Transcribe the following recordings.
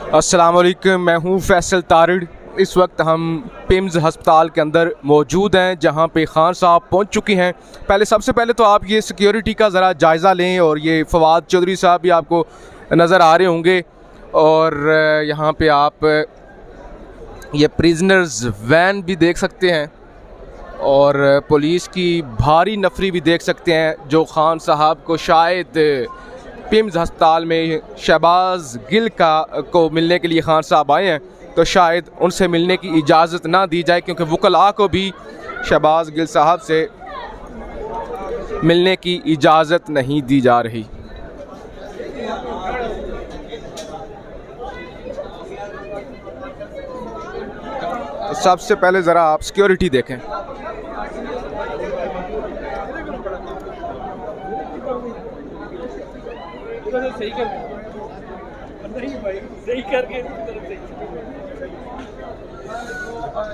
अस्सलाम वालेकुम, मैं हूँ फैसल तारिड़। इस वक्त हम पिम्स हस्पताल के अंदर मौजूद हैं जहाँ पे ख़ान साहब पहुँच चुकी हैं। सबसे पहले तो आप ये सिक्योरिटी का ज़रा जायज़ा लें और ये फवाद चौधरी साहब भी आपको नज़र आ रहे होंगे और यहाँ पे आप ये प्रिजनर्स वैन भी देख सकते हैं और पुलिस की भारी नफरी भी देख सकते हैं जो ख़ान साहब को शायद पिम्स हस्पताल में शहबाज गिल को मिलने के लिए ख़ान साहब आए हैं, तो शायद उनसे मिलने की इजाज़त ना दी जाए क्योंकि वकला को भी शहबाज गिल साहब से मिलने की इजाज़त नहीं दी जा रही। तो सबसे पहले ज़रा आप सिक्योरिटी देखें। सही कर नहीं भाई, सही करके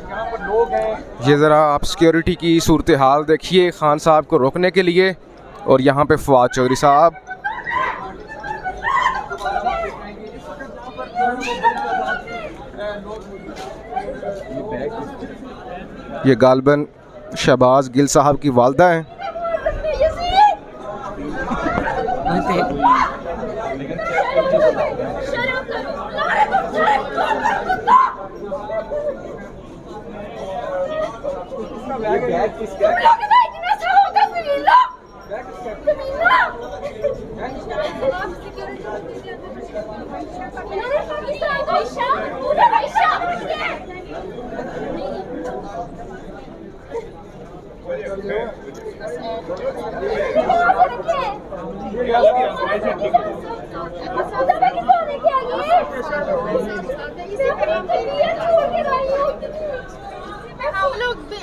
यहाँ पर लोग हैं। ये ज़रा आप सिक्योरिटी की सूरत हाल देखिए ख़ान साहब को रोकने के लिए। और यहाँ पे फवाद चौधरी साहब ये गालबन शहबाज गिल साहब की वालदा हैं।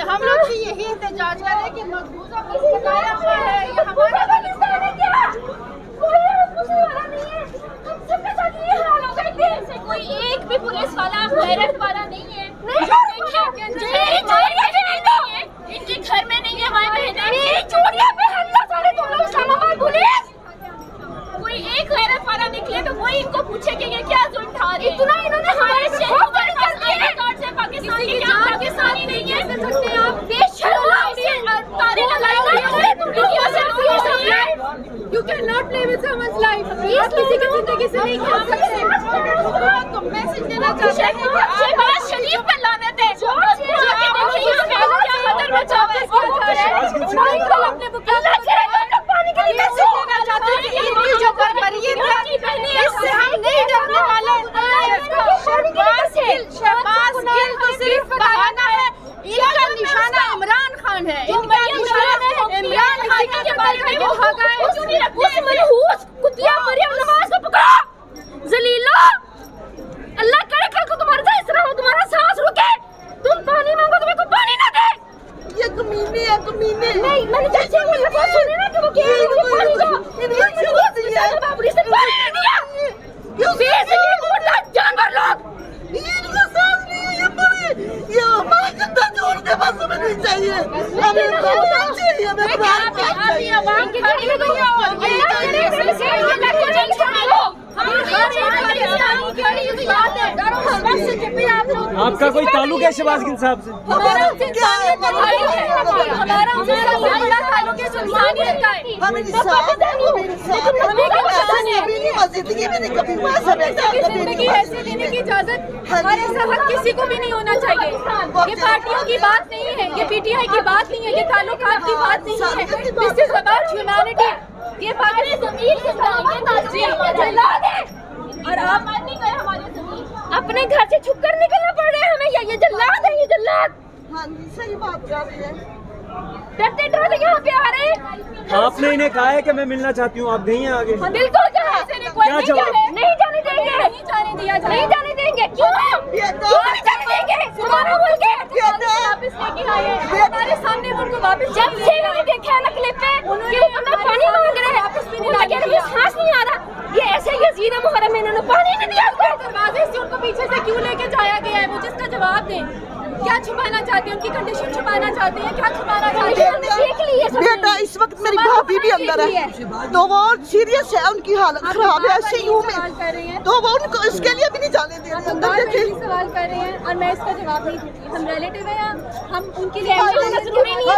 हम लोग भी यही एहतजाज कर रहे हैं कि मकबूजा पुलिस बताया हुआ है, ये हमारा पाकिस्तान है क्या? कोई पुलिस वाला नहीं है, हम सबके साथ ये हाल हो गए थे। कोई एक भी पुलिस वाला गैरत वाला नहीं है। इनके घर में नहीं है हमारी बहनें, चोरियां पहनना सारे तुम लोग इस्लामाबाद पुलिस। कोई एक गैरत वाला निकले तो कोई इनको पूछे कि ये क्या जुल्म उठा रहे हैं। इतना इन्होंने हमारे शहर पर कर दिया है कार्ड से पाकिस्तान के क्या पाकिस्तानी नहीं है सकते आप बेशर्म तारे लगाए तुम दुनिया से you can not play with someone's life. आप किसी की जिंदगी से नहीं खेल सकते। तो मैसेज देना चाहते हैं कि शहबाज शरीफ पे लानत है जो कि देखिए इस पहले क्या मदर बचाव किया जा रहा है। उन्होंने कल अपने अल्लाह करे हम लोग पानी के लिए मैसेज देना चाहते हैं कि इनकी जो बरबरीत है इससे हम नहीं डरने वाले। शहबाज गिल तो सिर्फ बहाना है, इनका निशाना इमरान खान है। इनका निशाना इमरान खान के बारे में वो भागा है। उस मनहूस कुतिया मरियम नवाज को पकड़ो जलीलो। अल्लाह करे कल को तुम्हारे साथ इस तरह हो, तुम्हारा सांस रुके, तुम पानी मांगो तुम्हें कोई पानी ना दे। ये कमीने है, कमीने नहीं। मैंने जैसे वो लफ्ज़ सुने ना कि वो कह रही है पानी दो, इन्होंने बाबरी से पानी नहीं दिया। क्यों बेइज्जती मुर्दा जानवर लोग इनका साथ नहीं है। ये हमारा जिंदा छोड़ के बस हमें नहीं चाहिए, हमें प्राण चाहिए, हमें प्राण चाहिए। आवाम की खड़ी हो गई है और ये नहीं छोड़ो। आपका कोई ताल्लुक है शहबाज गिल साहब से? हमारा उनसे ताल्लुक है, इंसानियत का है। हमें जिंदगी में नहीं कभी हुआ जिंदगी ऐसे लेने की इजाजत हमारे साथ किसी को भी नहीं होना चाहिए। ये पार्टियों की बात नहीं है, ये पीटीआई की बात नहीं है, ये ताल्लुकात की बात नहीं है। This is about humanity. ये पाकिस्तान और आप नहीं गए हमारे जमीन, अपने घर से छुप कर निकलना पड़ रहा है हमें। ये जल्लाद है, ये जल्लाद। हाँ जी सही बात कर रही है। डरते डरते यहाँ पे आ रहे हैं। आपने इन्हें कहा है कि मैं मिलना चाहती हूँ, आप गई हैं आगे? बिल्कुल कहा, क्या जवाब? नहीं जाने देंगे, नहीं जाने दिया जाए, नहीं जाने देंगे। क्यों नहीं जाने देंगे? हमारा मुल्क है, वापस लेके आए हैं हमारे सामने मुल्क को वापस। जब से मैंने देखा है ना क्लिप पे कि वो पानी मांग रहे हैं, वापस पीने लगे, सांस नहीं आ रहा। ये ऐसे यजीद मुहर्रम में इन्होंने पानी नहीं दिया। दरवाजे से उनको पीछे से क्यों लेके जाया गया है, वो जिसका जवाब दें। क्या छुपाना चाहते हैं? उनकी कंडीशन छुपाना चाहते हैं? क्या छुपाना चाहते हैं? देख लिए बेटा इस वक्त मेरी भाभी भी अंदर है, तो वो सीरियस है, उनकी हालत खराब है ICU में, तो वो उनको इसके लिए भी नहीं जाने दे रहे अंदर। देखिए सवाल कर रहे हैं और मैं इसका जवाब नहीं दूंगी। हम रिलेटिव हैं, हम उनके लिए जरूरी नहीं है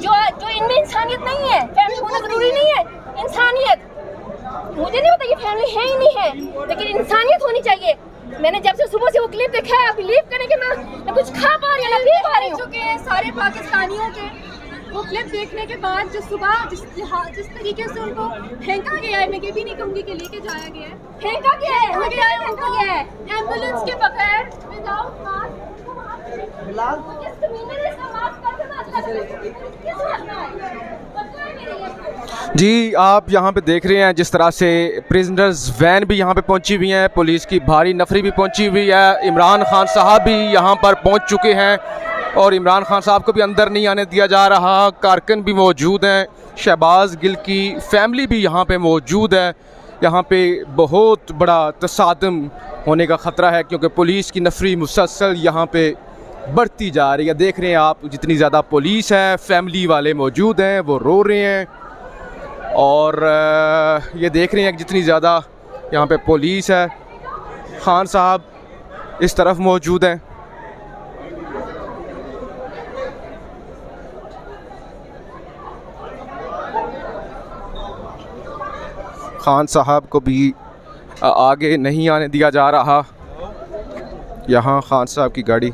जो इनमें इंसानियत नहीं है। फैमिली होना जरूरी नहीं है, इंसानियत। मुझे नहीं पता ये फैमिली है ही नहीं है, लेकिन इंसानियत होनी चाहिए। मैंने जब से सुबह से वो क्लिप देखा है, आप बिलीव करें कि मैं कुछ खा पा रही हूँ, ना पी पा रही हूँ। चुके हैं सारे पाकिस्तानियों के वो क्लिप देखने के बाद, जो सुबह जिस तरीके से उनको फेंका गया है, मैं ये भी नहीं कहूँगी कि लेके जाया गया है, फेंका गया है एम्बुलेंस के बगैर, विदाउट मास्क। जी आप यहाँ पे देख रहे हैं जिस तरह से प्रिजनर्स वैन भी यहाँ पे पहुँची हुई हैं, पुलिस की भारी नफरी भी पहुँची हुई है। इमरान खान साहब भी यहाँ पर पहुँच चुके हैं और इमरान खान साहब को भी अंदर नहीं आने दिया जा रहा। कारकुन भी मौजूद हैं, शहबाज गिल की फैमिली भी यहाँ पे मौजूद है। यहाँ पे बहुत बड़ा तसादम होने का ख़तरा है क्योंकि पुलिस की नफरी मुसलसल यहाँ पे बढ़ती जा रही है। देख रहे हैं आप जितनी ज़्यादा पुलिस है, फैमिली वाले मौजूद हैं, वो रो रहे हैं। और ये देख रहे हैं कि जितनी ज़्यादा यहाँ पे पुलिस है, खान साहब इस तरफ मौजूद हैं। खान साहब को भी आगे नहीं आने दिया जा रहा। यहाँ खान साहब की गाड़ी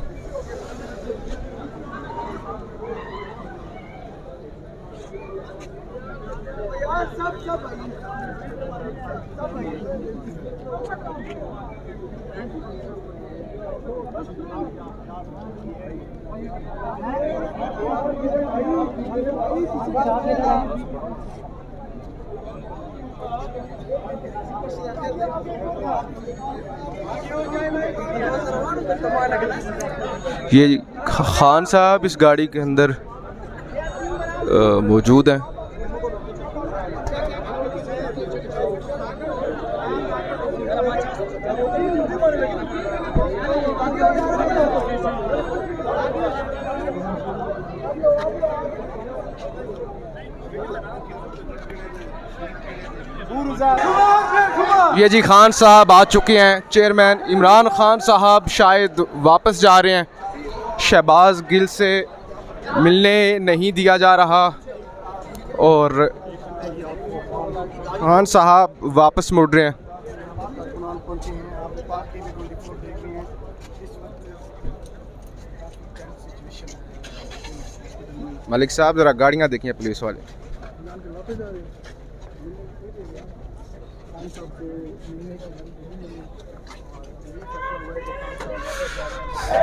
ये खान साहब इस गाड़ी के अंदर मौजूद हैं। ये जी खान साहब आ चुके हैं। चेयरमैन इमरान खान साहब शायद वापस जा रहे हैं, शहबाज गिल से मिलने नहीं दिया जा रहा और खान साहब वापस मुड़ रहे हैं। मलिक साहब ज़रा गाड़ियाँ देखिए पुलिस वाले।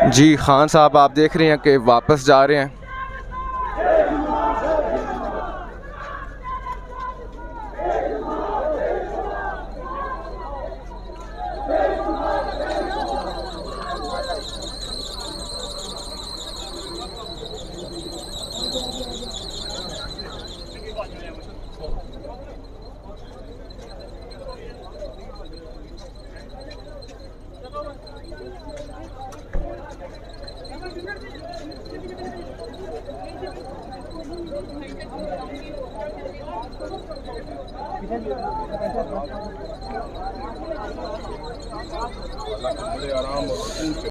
जी खान साहब आप देख रहे हैं कि वापस जा रहे हैं।